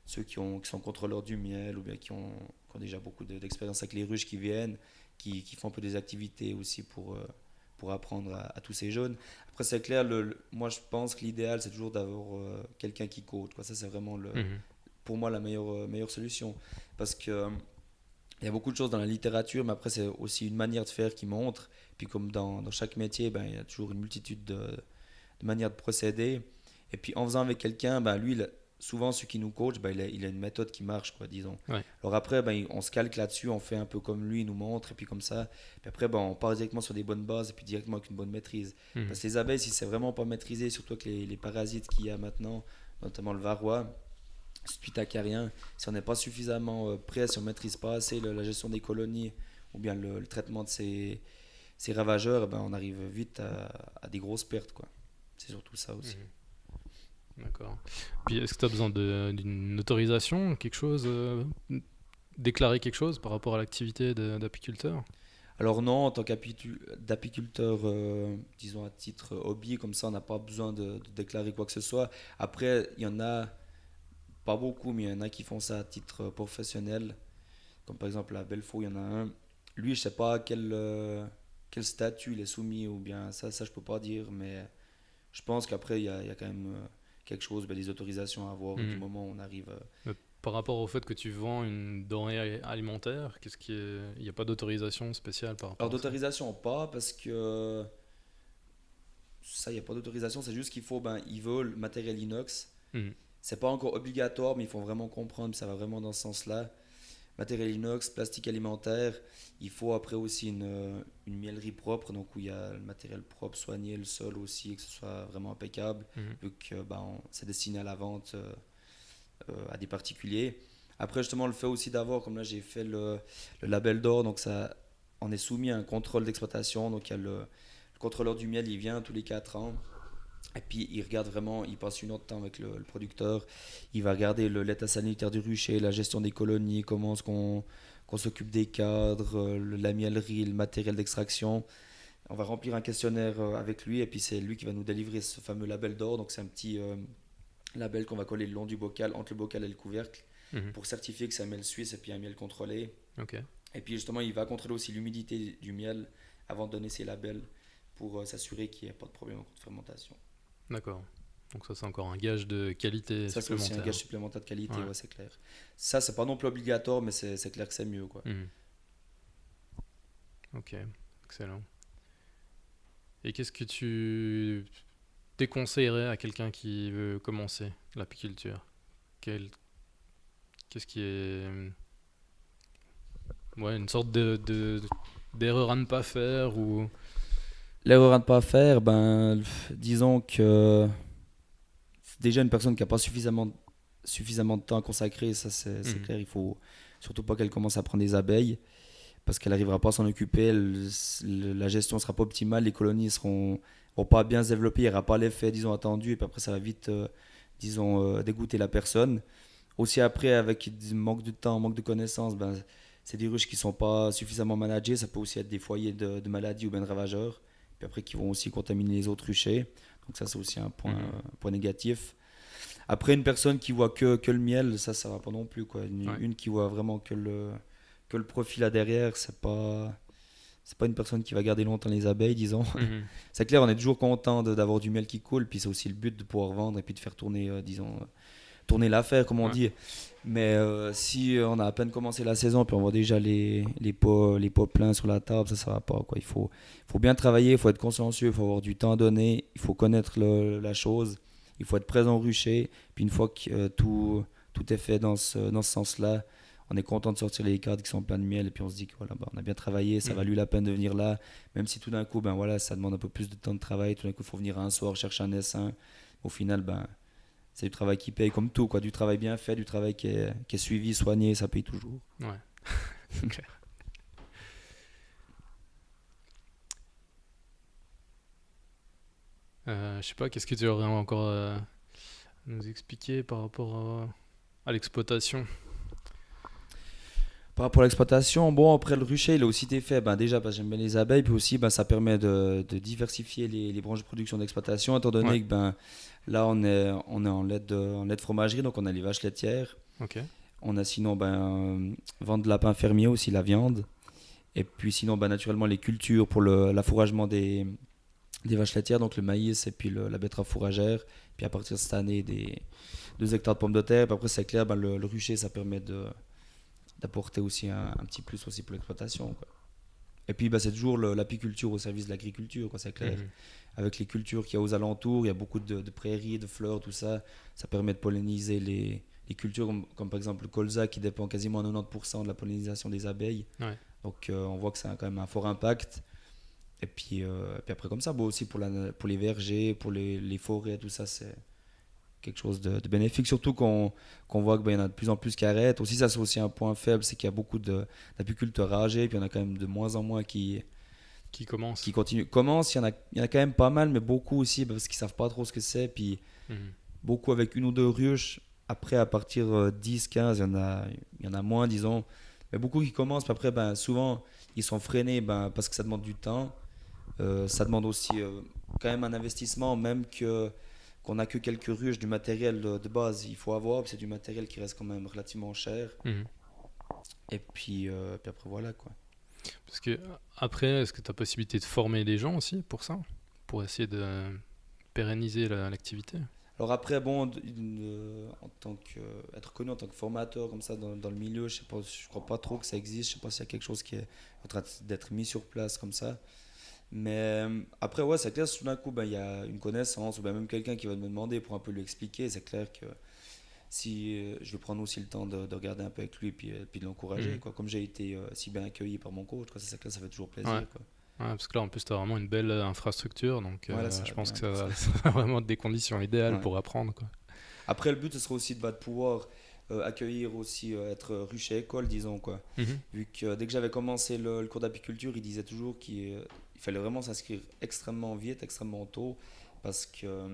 ceux qui sont contrôleurs du miel ou bien qui ont déjà beaucoup d'expérience avec les ruches qui viennent, qui font un peu des activités aussi pour apprendre à tous ces jeunes. Après, c'est clair, moi je pense que l'idéal c'est toujours d'avoir quelqu'un qui coach, quoi. Ça, c'est vraiment Mhm. pour moi la meilleure solution. Parce que il y a beaucoup de choses dans la littérature, mais après, c'est aussi une manière de faire qui montre. Puis, comme dans chaque métier, il y a toujours une multitude de manières de procéder. Et puis, en faisant avec quelqu'un, lui, souvent, celui qui nous coach, il a une méthode qui marche, quoi, disons. Ouais. Alors après, on se calque là-dessus, on fait un peu comme lui, il nous montre, et puis comme ça. Puis après, on part directement sur des bonnes bases, et puis directement avec une bonne maîtrise. Mhm. Parce que les abeilles, si c'est vraiment pas maîtrisé, surtout avec les parasites qu'il y a maintenant, notamment le varroa, Spitacarien, si on n'est pas suffisamment prêt, si on ne maîtrise pas assez la gestion des colonies ou bien le traitement de ces ravageurs, on arrive vite à des grosses pertes, quoi. C'est surtout ça aussi. Mhm. D'accord. Puis est-ce que tu as besoin d'une autorisation, quelque chose, déclarer quelque chose par rapport à l'activité d'apiculteur? Alors non, en tant qu'apiculteur, disons à titre hobby, comme ça, on n'a pas besoin de déclarer quoi que ce soit. Après, il y en a, pas beaucoup, mais il y en a qui font ça à titre professionnel. Comme par exemple à Belfort, il y en a un. Lui, je sais pas quel statut il est soumis, ou bien ça je peux pas dire, mais je pense qu'après il y a quand même quelque chose, des autorisations à avoir du Mhm. moment où on arrive. Mais par rapport au fait que tu vends une denrée alimentaire, il n'y a pas d'autorisation spéciale par Alors rapport à ça? d'autorisation pas, parce que ça, il n'y a pas d'autorisation, c'est juste qu'il faut, ils veulent matériel inox. Mhm. C'est pas encore obligatoire, mais ils font vraiment comprendre, ça va vraiment dans ce sens-là. matériel inox, plastique alimentaire. Il faut après aussi une miellerie propre, donc où il y a le matériel propre, soigné, le sol aussi, que ce soit vraiment impeccable, Mhm. vu que c'est destiné à la vente à des particuliers. Après, justement, le fait aussi d'avoir, comme là j'ai fait le label d'or, donc ça, on est soumis à un contrôle d'exploitation. Donc il y a le contrôleur du miel, il vient tous les 4 ans. Et puis il regarde vraiment, il passe une heure de temps avec le producteur. Il va regarder l'état sanitaire du rucher, la gestion des colonies, comment est-ce qu'on s'occupe des cadres, la miellerie, le matériel d'extraction. On va remplir un questionnaire avec lui et puis c'est lui qui va nous délivrer ce fameux label d'or. Donc c'est un petit label qu'on va coller le long du bocal, entre le bocal et le couvercle, Mhm. pour certifier que c'est un miel suisse et puis un miel contrôlé. Ok, Et puis justement, il va contrôler aussi l'humidité du miel avant de donner ses labels pour s'assurer qu'il n'y ait pas de problème en cours de fermentation. d'accord. Donc ça, c'est encore un gage de qualité Ça, c'est aussi un gage supplémentaire. supplémentaire de qualité, Ouais. ouais, c'est clair. Ça, c'est pas non plus obligatoire, mais c'est clair que c'est mieux, quoi. Mhm. Ok, excellent. Et qu'est-ce que tu déconseillerais à quelqu'un qui veut commencer l'apiculture? Quel- Qu'est-ce qui est ouais, une sorte d'erreur à ne pas faire ou... L'erreur à ne pas faire, disons que c'est déjà une personne qui n'a pas suffisamment de temps à consacrer, ça c'est Mhm. clair. Il faut surtout pas qu'elle commence à prendre des abeilles parce qu'elle n'arrivera pas à s'en occuper. La gestion sera pas optimale, les colonies vont pas bien se développer, il n'y aura pas l'effet, disons, attendu, et puis après ça va vite, disons, dégoûter la personne. Aussi après, avec du manque de temps, manque de connaissances, c'est des ruches qui sont pas suffisamment managées. Ça peut aussi être des foyers de maladies ou bien de ravageurs. Puis après, qui vont aussi contaminer les autres ruchers. Donc ça, c'est aussi Mhm. un point négatif. Après, une personne qui voit que le miel, ça va pas non plus, quoi. Ouais. Une qui voit vraiment que le profil là derrière, c'est pas une personne qui va garder longtemps les abeilles, disons. Mhm. C'est clair, on est toujours content d'avoir du miel qui coule. Puis c'est aussi le but de pouvoir vendre et puis de faire tourner, disons, tourner l'affaire, comme on Ouais. dit. Mais si on a à peine commencé la saison, puis on voit déjà les pots pleins sur la table, ça va pas, quoi. Faut bien travailler, il faut être consciencieux, il faut avoir du temps à donner, il faut connaître la chose, il faut être présent au rucher. Puis une fois que tout est fait dans ce sens-là, on est content de sortir les cadres qui sont pleins de miel et puis on se dit que voilà, on a bien travaillé, ça a Mhm. valu la peine de venir là, même si tout d'un coup, voilà, ça demande un peu plus de temps de travail, tout d'un coup, il faut venir un soir chercher un essaim. Au final, c'est du travail qui paye comme tout, quoi. Du travail bien fait, du travail qui est suivi, soigné, ça paye toujours. Ouais, c'est clair. Je sais pas, qu'est-ce que tu aurais encore à nous expliquer par rapport à l'exploitation? Par rapport à l'exploitation, bon, après le rucher, il a aussi été fait, déjà parce que j'aime bien les abeilles, puis aussi ça permet de diversifier les branches de production d'exploitation, étant Ouais, donné que là on est en lait de fromagerie, donc on a les vaches laitières, ok. on a sinon vente de lapin fermier aussi, la viande, et puis sinon naturellement les cultures pour l'affouragement des vaches laitières, donc le maïs et puis la betterave fourragère, puis à partir de cette année des 2 hectares de pommes de terre, puis après c'est clair, le rucher ça permet d'apporter aussi un petit plus aussi pour l'exploitation, quoi. Et puis c'est toujours l'apiculture au service de l'agriculture, quoi, c'est clair. Mhm. Avec les cultures qu'il y a aux alentours, il y a beaucoup de prairies, de fleurs, tout ça. Ça permet de polliniser les cultures, comme par exemple le colza qui dépend quasiment à 90% de la pollinisation des abeilles. Ouais. Donc on voit que ça a quand même un fort impact. Et puis après comme ça, bon, aussi pour les vergers, pour les forêts, tout ça, c'est quelque chose de bénéfique. Surtout qu'on voit qu'il y en a de plus en plus qui arrêtent. Aussi, ça c'est aussi un point faible, c'est qu'il y a beaucoup d'apiculteurs âgés, puis il y en a quand même de moins en moins Qui qui commence? continuent. Commence, il y en a quand même pas mal, mais beaucoup aussi parce qu'ils savent pas trop ce que c'est. Puis Mhm. beaucoup avec une ou deux ruches. Après, à partir 10, 15, il y en a moins, disons. Mais beaucoup qui commencent, puis après, souvent, ils sont freinés parce que ça demande du temps. Ça demande aussi quand même un investissement, même qu'on n'a que quelques ruches, du matériel de base, il faut avoir. Puis c'est du matériel qui reste quand même relativement cher. Mhm. Et puis après, voilà quoi. Parce que après, est-ce que tu as possibilité de former des gens aussi pour ça? Pour essayer de pérenniser l'activité? Alors après, bon, en tant être connu en tant que formateur comme ça dans le milieu, je sais pas, je crois pas trop que ça existe. Je sais pas s'il y a quelque chose qui est en train d'être mis sur place comme ça. Mais après, ouais, c'est clair, si tout d'un coup, il y a une connaissance ou même quelqu'un qui va me demander pour un peu lui expliquer, c'est clair que je vais prendre aussi le temps de regarder un peu avec lui puis de l'encourager, quoi. Comme j'ai été si bien accueilli par mon coach, quoi, c'est ça que là, ça fait toujours plaisir, Ouais. quoi. Ouais, parce que là, en plus, tu as vraiment une belle infrastructure, donc Voilà, ça je va pense bien que ça pour ça. va, ça va vraiment être des conditions idéales Ouais. pour apprendre, quoi. Après, le but, ce sera aussi de pouvoir accueillir aussi, être rucher école, disons, quoi. Mhm. Vu que dès que j'avais commencé le cours d'apiculture, il disait toujours qu'il fallait vraiment s'inscrire extrêmement vite, extrêmement tôt, parce que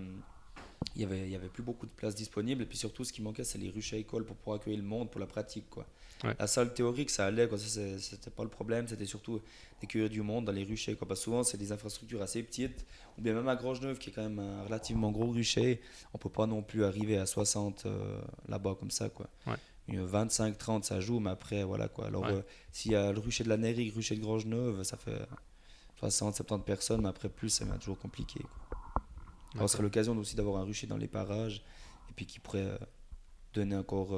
il y avait plus beaucoup de places disponibles. Et puis surtout, ce qui manquait, c'est les ruches à école pour pouvoir accueillir le monde pour la pratique, quoi. Ouais. La salle théorique, ça allait, quoi. Ça, c'était pas le problème. C'était surtout d'accueillir du monde dans les ruchers, quoi. Parce que souvent, c'est des infrastructures assez petites. Ou bien même à Grangeneuve, qui est quand même un relativement gros rucher, on peut pas non plus arriver à 60 là-bas comme ça, quoi. Ouais. 25-30, ça joue, mais après, voilà, quoi. Alors, Ouais. s'il y a le rucher de la Nérique, le rucher de Grangeneuve, ça fait 60-70 personnes, mais après plus, ça devient toujours compliqué, quoi. Alors, ce serait l'occasion aussi d'avoir un rucher dans les parages, et puis qui pourrait donner encore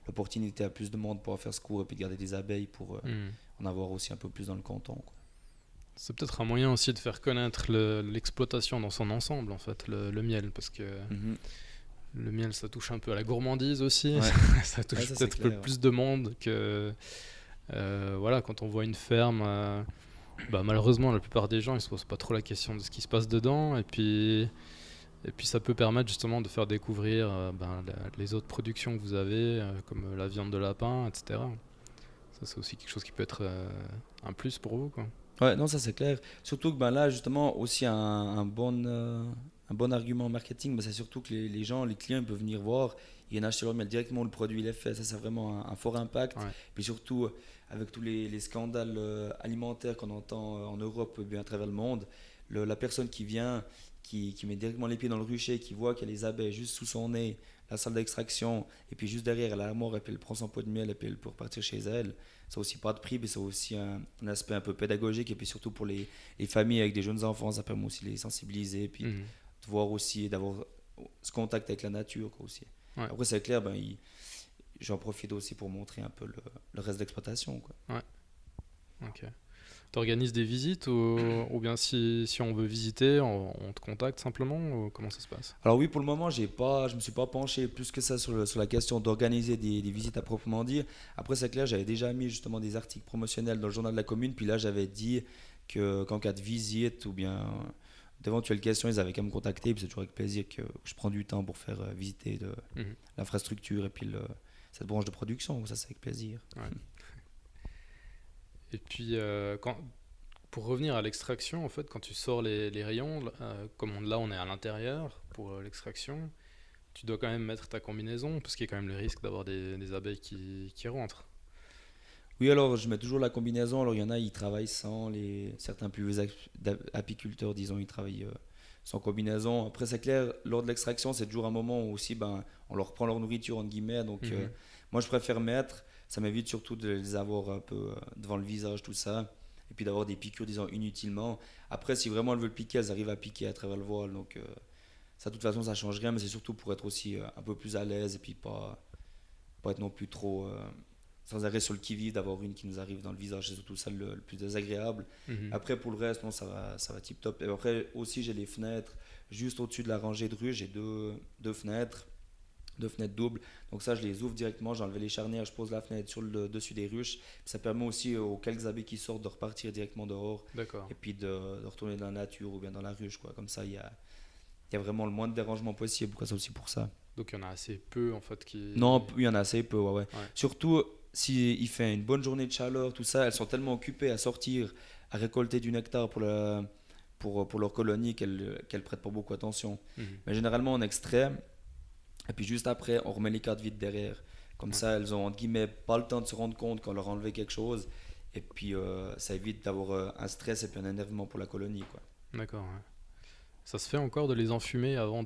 l'opportunité à plus de monde pour faire ce cours, et puis de garder des abeilles pour Mhm. en avoir aussi un peu plus dans le canton, quoi. C'est peut-être un moyen aussi de faire connaître l'exploitation dans son ensemble, en fait, le miel, parce que Mhm. le miel, ça touche un peu à la gourmandise aussi. Ouais. Ça touche Ouais, ça, c'est peut-être un peu clair, ouais. plus de monde que... voilà, quand on voit une ferme, bah, malheureusement, la plupart des gens, ils se posent pas trop la question de ce qui se passe dedans. Et puis ça peut permettre justement de faire découvrir les autres productions que vous avez, comme la viande de lapin, etc. Ça, c'est aussi quelque chose qui peut être un plus pour vous, quoi. Ouais, non, ça c'est clair. Surtout que ben, là, justement, aussi un bon argument marketing, ben, c'est surtout que les gens, les clients, ils peuvent venir voir, ils viennent acheter leur miel directement, le produit il est fait. Ça, c'est vraiment un fort impact. Ouais. Puis surtout, avec tous les scandales alimentaires qu'on entend en Europe, bien à travers le monde, la personne qui vient, qui met directement les pieds dans le rucher, qui voit qu'il y a les abeilles juste sous son nez, la salle d'extraction, et puis juste derrière, elle a la mort, et puis elle prend son pot de miel, et puis elle peut repartir chez elle. Ça aussi pas de prix, mais c'est aussi un aspect un peu pédagogique, et puis surtout pour les familles avec des jeunes enfants, ça permet aussi de les sensibiliser, et puis Mhm. de voir aussi, d'avoir ce contact avec la nature, quoi, aussi. Ouais. Après, c'est clair, ben, j'en profite aussi pour montrer un peu le reste d'exploitation, quoi. Ok. T'organises des visites ou bien si on veut visiter, on te contacte simplement ou comment ça se passe? Alors oui, pour le moment, je me suis pas penché plus que ça sur la question d'organiser des visites à proprement dire. Après, c'est clair, j'avais déjà mis justement des articles promotionnels dans le journal de la commune, puis là, j'avais dit qu'en cas de visite ou bien d'éventuelles questions, ils avaient qu'à me contacter, puis c'est toujours avec plaisir que je prends du temps pour faire visiter Mhm. l'infrastructure et puis cette branche de production, ça c'est avec plaisir. Ouais. Et puis, pour revenir à l'extraction, en fait, quand tu sors les rayons, là on est à l'intérieur pour l'extraction, tu dois quand même mettre ta combinaison, parce qu'il y a quand même le risque d'avoir des abeilles qui rentrent. Oui, alors je mets toujours la combinaison. Alors il y en a, ils travaillent sans, certains plus vieux apiculteurs, disons, ils travaillent sans combinaison. Après, c'est clair, lors de l'extraction, c'est toujours un moment où aussi ben, on leur prend leur nourriture, entre guillemets. Donc Mhm. moi, je préfère mettre. Ça m'évite surtout de les avoir un peu devant le visage, tout ça. Et puis d'avoir des piqûres, disons, inutilement. Après, si vraiment elles veulent piquer, elles arrivent à piquer à travers le voile. Donc ça, de toute façon, ça change rien. Mais c'est surtout pour être aussi un peu plus à l'aise et puis pas être non plus trop sans arrêt sur le qui-vive, d'avoir une qui nous arrive dans le visage, c'est surtout ça le plus désagréable. Mhm. Après, pour le reste, non, ça va tip top. Et après, aussi, j'ai les fenêtres juste au-dessus de la rangée de ruches, j'ai deux fenêtres, deux fenêtres doubles. Donc ça, je les ouvre directement, j'ai enlevé les charnières, je pose la fenêtre sur le dessus des ruches. Ça permet aussi aux quelques abeilles qui sortent de repartir directement dehors D'accord. et puis de retourner dans la nature ou bien dans la ruche, quoi. Comme ça, il y a vraiment le moins de dérangement possible, quoi. C'est aussi pour ça. Donc il y en a assez peu en fait qui... Non, il y en a assez peu, ouais. Ouais. Surtout s'il fait une bonne journée de chaleur, tout ça, elles sont tellement occupées à sortir, à récolter du nectar pour leur colonie qu'elles prêtent pas beaucoup attention. Mhm. Mais généralement, on extrait, et puis juste après, on remet les cartes vides derrière. Comme Ouais. ça, elles ont, entre guillemets, pas le temps de se rendre compte qu'on leur a enlevé quelque chose. Et puis, ça évite d'avoir un stress et puis un énervement pour la colonie, quoi. D'accord, ouais. Ça se fait encore de les enfumer avant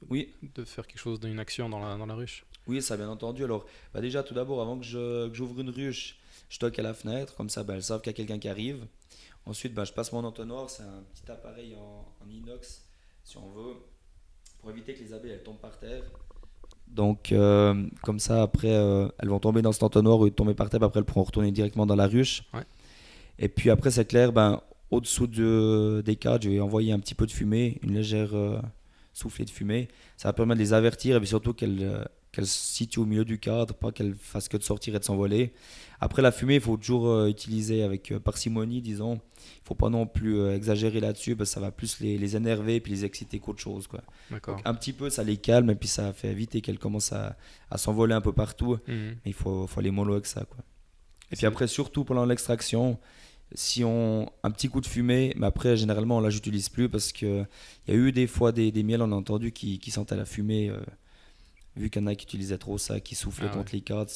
Oui, de faire quelque chose, d'une action dans la ruche? oui, ça bien entendu. Alors, bah déjà, tout d'abord, avant que j'ouvre une ruche, je toque à la fenêtre, comme ça, bah, elles savent qu'il y a quelqu'un qui arrive. Ensuite, bah, je passe mon entonnoir, c'est un petit appareil en inox, si on veut, pour éviter que les abeilles elles tombent par terre. Donc, comme ça, après, elles vont tomber dans cet entonnoir ou tomber par terre, puis après, elles pourront retourner directement dans la ruche. Ouais. Et puis après, c'est clair, ben, au-dessous des cadres, je vais envoyer un petit peu de fumée, une légère soufflée de fumée. Ça va permettre de les avertir et puis surtout qu'elle se situe au milieu du cadre, pas qu'elle fasse que de sortir et de s'envoler. Après la fumée, il faut toujours utiliser avec parcimonie, disons. Il ne faut pas non plus exagérer là-dessus, parce que ça va plus les énerver et puis les exciter qu'autre chose, quoi. D'accord. Donc, un petit peu, ça les calme et puis ça fait éviter qu'elles commencent à s'envoler un peu partout. Mhm. Mais il faut aller mollo avec ça, quoi. Et C'est- puis après, surtout pendant l'extraction, si on un petit coup de fumée, mais après, généralement, là, j'utilise plus parce qu'il y a eu des fois des miels, on a entendu, qui sentaient la fumée. Vu qu'il y en a qui utilisaient trop ça, qui soufflaient Ah contre les cadres,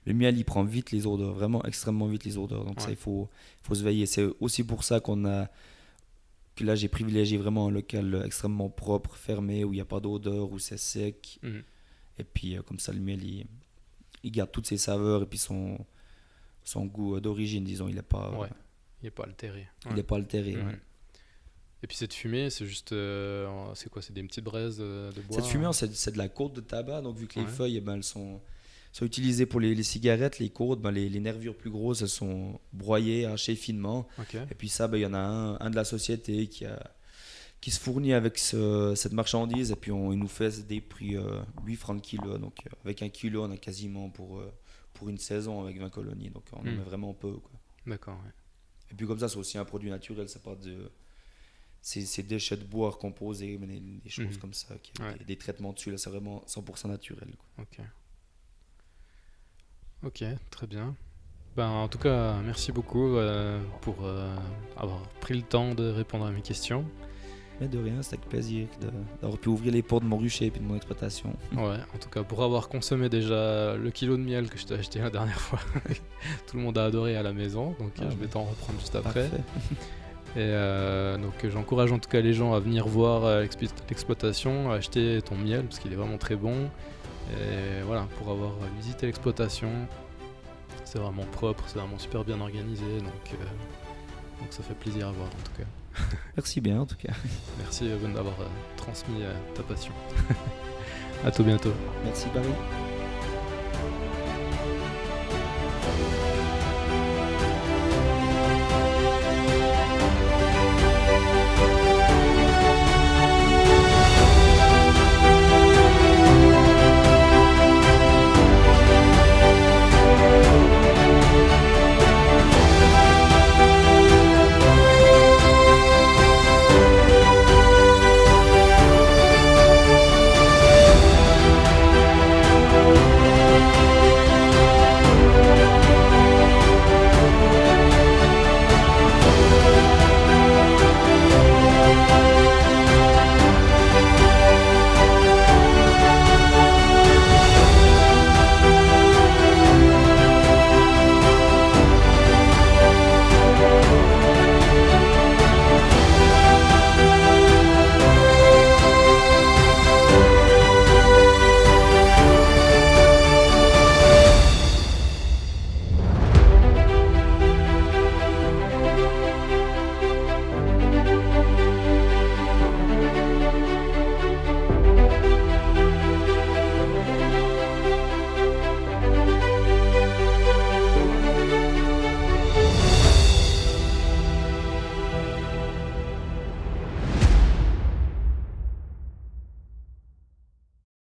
le miel il prend vite les odeurs, vraiment extrêmement vite les odeurs. Donc ça, Ouais. faut se veiller. C'est aussi pour ça que là j'ai privilégié vraiment un local extrêmement propre, fermé, où il n'y a pas d'odeur, où c'est sec. Mhm. Et puis comme ça, le miel il garde toutes ses saveurs et puis son goût d'origine, disons, il n'est pas, Ouais. Il n'est pas altéré. il est pas altéré. Mhm. Ouais. Et puis cette fumée, c'est juste, c'est quoi? C'est des petites braises de bois? Cette fumée, c'est de la courte de tabac, donc vu que les Ouais. feuilles, eh ben, elles sont utilisées pour les cigarettes, les courtes, ben, les nervures plus grosses, elles sont broyées, hachées finement. Ok. Et puis ça, ben, il y en a un de la société qui se fournit avec cette marchandise, et puis il nous fait des prix 8 francs le kilo. Donc avec un kilo, on a quasiment pour une saison avec 20 colonies, donc on en met vraiment peu, quoi. D'accord. Ouais. Et puis comme ça, c'est aussi un produit naturel, c'est pas c'est déchets de bois recomposés, mais des choses comme ça, Ouais. des traitements dessus, là, c'est vraiment 100% naturel, quoi. Ok. Ok, très bien. Ben, en tout cas, merci beaucoup pour avoir pris le temps de répondre à mes questions. Mais de rien, c'est avec plaisir d'avoir pu ouvrir les portes de mon rucher et puis de mon exploitation. Ouais, en tout cas, pour avoir consommé déjà le kilo de miel que je t'ai acheté la dernière fois, tout le monde a adoré à la maison, donc je vais t'en reprendre juste après. Parfait. Et donc j'encourage en tout cas les gens à venir voir l'exploitation, à acheter ton miel parce qu'il est vraiment très bon. Et voilà, pour avoir visité l'exploitation, c'est vraiment propre, c'est vraiment super bien organisé, donc ça fait plaisir à voir en tout cas. Merci bien en tout cas. Merci Evan d'avoir transmis ta passion. À tout bientôt. Merci Paris.